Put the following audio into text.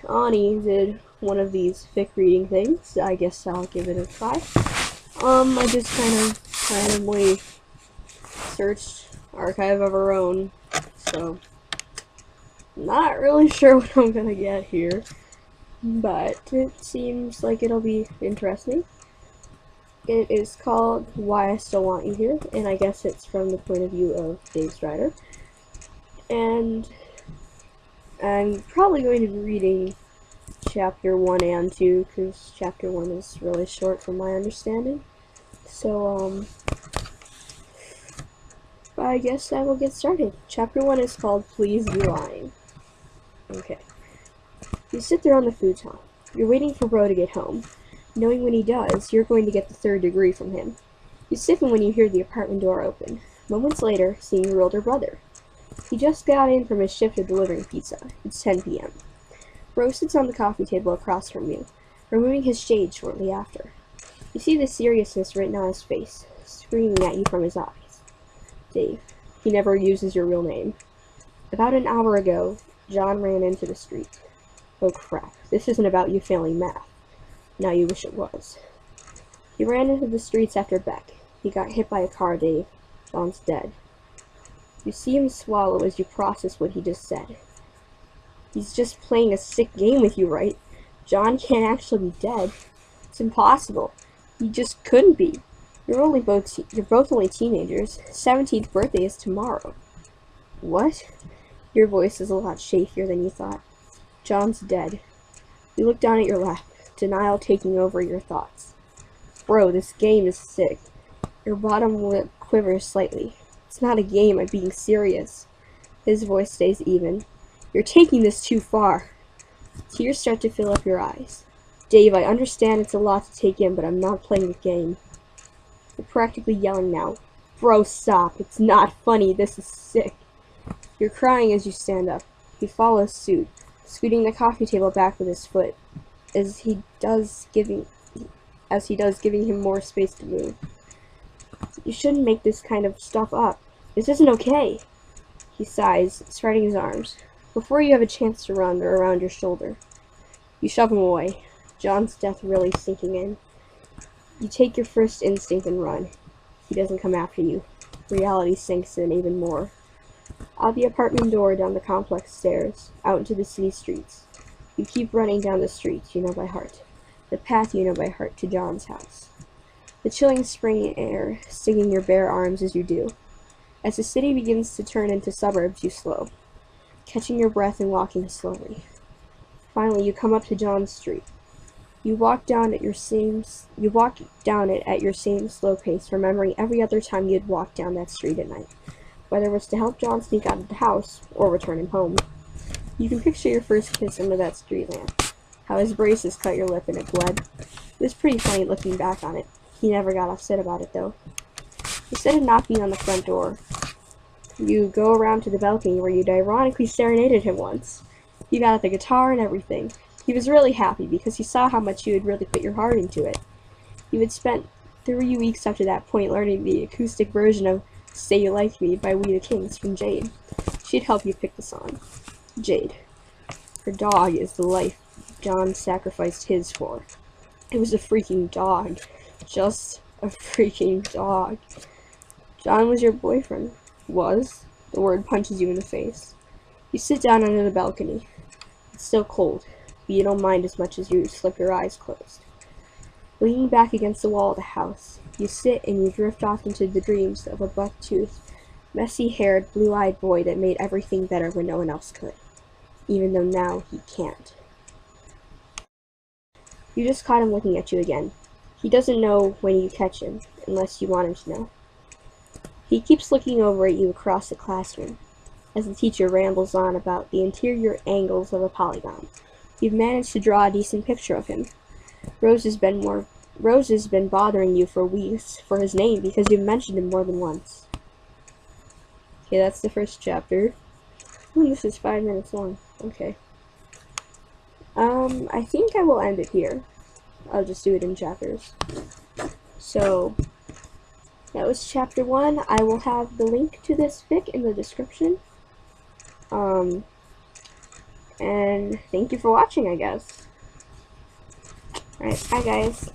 Anni did one of these fic reading things. I guess I'll give it a try. I just kind of randomly searched Archive of Our Own, so not really sure what I'm gonna get here, but it seems like it'll be interesting. It is called Why I Still Want You Here, and I guess it's from the point of view of Dave Strider. And I'm probably going to be reading chapter 1 and 2, because chapter 1 is really short from my understanding. So, I guess I will get started. Chapter 1 is called Please Be Lying. Okay. You sit there on the futon. You're waiting for Bro to get home, knowing when he does, you're going to get the 3rd degree from him. You stiffen when you hear the apartment door open. Moments later, seeing your older brother. He just got in from his shift of delivering pizza. It's 10 p.m. Bro sits on the coffee table across from you, removing his shade shortly after. You see the seriousness written on his face, screaming at you from his eyes. Dave. He never uses your real name. About an hour ago, John ran into the street. Oh crap, this isn't about you failing math. Now you wish it was. He ran into the streets after Beck. He got hit by a car, Dave. John's dead. You see him swallow as you process what he just said. He's just playing a sick game with you, right? John can't actually be dead. It's impossible. He just couldn't be. You're both only teenagers. 17th birthday is tomorrow. What? Your voice is a lot shakier than you thought. John's dead. You look down at your lap, denial taking over your thoughts. Bro, this game is sick. Your bottom lip quivers slightly. It's not a game, I'm being serious. His voice stays even. You're taking this too far. Tears start to fill up your eyes. Dave, I understand it's a lot to take in, but I'm not playing the game. You're practically yelling now. Bro, stop. It's not funny. This is sick. You're crying as you stand up. He follows suit, scooting the coffee table back with his foot, as he does giving him more space to move. You shouldn't make this kind of stuff up. This isn't okay. He sighs, spreading his arms. Before you have a chance to run, they're around your shoulder. You shove him away, John's death really sinking in. You take your first instinct and run. He doesn't come after you. Reality sinks in even more. Out the apartment door, down the complex stairs, out into the city streets. You keep running down the streets you know by heart. The path you know by heart to John's house. The chilling spring air stinging your bare arms as you do. As the city begins to turn into suburbs, you slow, catching your breath and walking slowly. Finally, you come up to John's street. You walk down it at your same slow pace, remembering every other time you'd walked down that street at night, whether it was to help John sneak out of the house or return him home. You can picture your first kiss under that street lamp, how his braces cut your lip and it bled. It was pretty funny looking back on it. He never got upset about it, though. Instead of knocking on the front door, you go around to the balcony where you'd ironically serenaded him once. You got out the guitar and everything. He was really happy because he saw how much you had really put your heart into it. You had spent 3 weeks up to that point learning the acoustic version of Say You Like Me by We the Kings from Jade. She'd help you pick the song. Jade. Her dog is the life John sacrificed his for. It was a freaking dog. Just a freaking dog. John was your boyfriend. Was. The word punches you in the face. You sit down under the balcony. It's still cold, but you don't mind as much as you slip your eyes closed. Leaning back against the wall of the house, you sit and you drift off into the dreams of a buck-toothed, messy-haired, blue-eyed boy that made everything better when no one else could, even though now he can't. You just caught him looking at you again. He doesn't know when you catch him, unless you want him to know. He keeps looking over at you across the classroom, as the teacher rambles on about the interior angles of a polygon. You've managed to draw a decent picture of him. Rose has been bothering you for weeks for his name because you've mentioned him more than once. Okay, that's the first chapter. Ooh, this is 5 minutes long. Okay. I think I will end it here. I'll just do it in chapters. So, that was chapter 1. I will have the link to this fic in the description. And thank you for watching, I guess. Alright, bye guys.